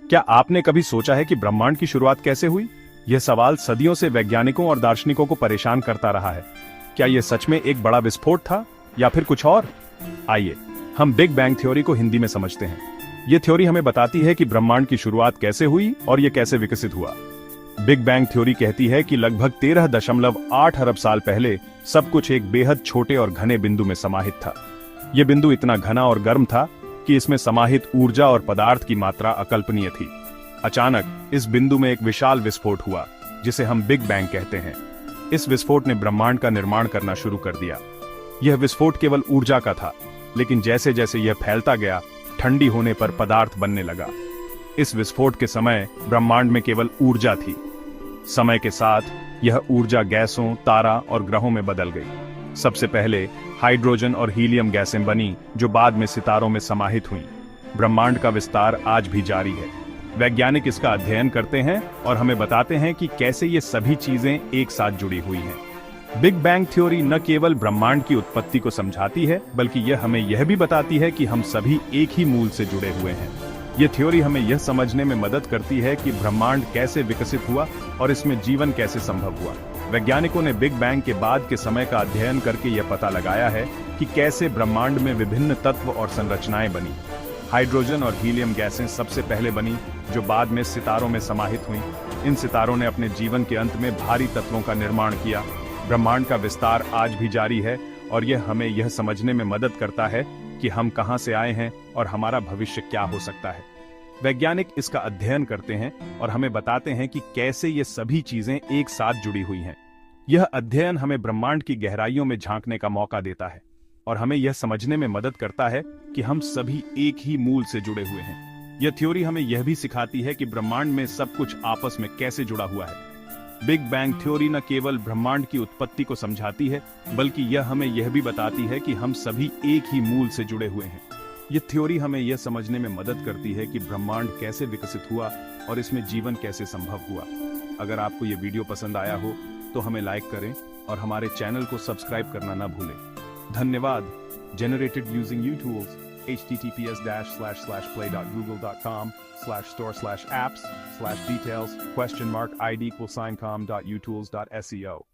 क्या आपने कभी सोचा है कि ब्रह्मांड की शुरुआत कैसे हुई? यह सवाल सदियों से वैज्ञानिकों और दार्शनिकों को परेशान करता रहा है। क्या यह सच में एक बड़ा विस्फोट था या फिर कुछ और? आइए हम बिग बैंग थ्योरी को हिंदी में समझते हैं। यह थ्योरी हमें बताती है कि ब्रह्मांड की शुरुआत कैसे हुई और यह कैसे विकसित हुआ। बिग बैंग थ्योरी कहती है कि लगभग 13.8 अरब साल पहले सब कुछ एक बेहद छोटे और घने बिंदु में समाहित था। यह बिंदु इतना घना और गर्म था कि इसमें समाहित ऊर्जा और पदार्थ की मात्रा अकल्पनीय थी। अचानक इस बिंदु में एक विशाल विस्फोट हुआ, जिसे हम बिग बैंग कहते हैं। इस विस्फोट ने ब्रह्मांड का निर्माण करना शुरू कर दिया। यह विस्फोट केवल ऊर्जा का था, लेकिन जैसे जैसे यह फैलता गया, ठंडी होने पर पदार्थ बनने लगा। इस विस्फोट के समय ब्रह्मांड में केवल ऊर्जा थी। समय के साथ यह ऊर्जा गैसों, तारा और ग्रहों में बदल गई। सबसे पहले हाइड्रोजन और हीलियम गैसें बनी, जो बाद में सितारों में समाहित हुईं। ब्रह्मांड का विस्तार आज भी जारी है। वैज्ञानिक इसका अध्ययन करते हैं और हमें बताते हैं कि कैसे ये सभी चीजें एक साथ जुड़ी हुई हैं। बिग बैंग थ्योरी न केवल ब्रह्मांड की उत्पत्ति को समझाती है, बल्कि यह हमें यह भी बताती है कि हम सभी एक ही मूल से जुड़े हुए हैं। यह थ्योरी हमें यह समझने में मदद करती है कि ब्रह्मांड कैसे विकसित हुआ और इसमें जीवन कैसे संभव हुआ। वैज्ञानिकों ने बिग बैंग के बाद के समय का अध्ययन करके यह पता लगाया है कि कैसे ब्रह्मांड में विभिन्न तत्व और संरचनाएं बनी। हाइड्रोजन और हीलियम गैसें सबसे पहले बनी, जो बाद में सितारों में समाहित हुईं। इन सितारों ने अपने जीवन के अंत में भारी तत्वों का निर्माण किया। ब्रह्मांड का विस्तार आज भी जारी है और यह हमें यह समझने में मदद करता है कि हम कहां से आए हैं और हमारा भविष्य क्या हो सकता है। वैज्ञानिक इसका अध्ययन करते हैं और हमें बताते हैं कि कैसे ये सभी चीजें एक साथ जुड़ी हुई हैं। यह अध्ययन हमें ब्रह्मांड की गहराइयों में झांकने का मौका देता है और हमें यह समझने में मदद करता है कि हम सभी एक ही मूल से जुड़े हुए हैं। यह थ्योरी हमें यह भी सिखाती है कि ब्रह्मांड में सब कुछ आपस में कैसे जुड़ा हुआ है। बिग बैंग थ्योरी न केवल ब्रह्मांड की उत्पत्ति को समझाती है, बल्कि यह हमें यह भी बताती है कि हम सभी एक ही मूल से जुड़े हुए हैं। यह थ्योरी हमें यह समझने में मदद करती है कि ब्रह्मांड कैसे विकसित हुआ और इसमें जीवन कैसे संभव हुआ। अगर आपको यह वीडियो पसंद आया हो तो हमें लाइक करें और हमारे चैनल को सब्सक्राइब करना न भूलें। धन्यवाद। Generated using U tools. https://play.google.com/store/apps/details??id =com.utools.seo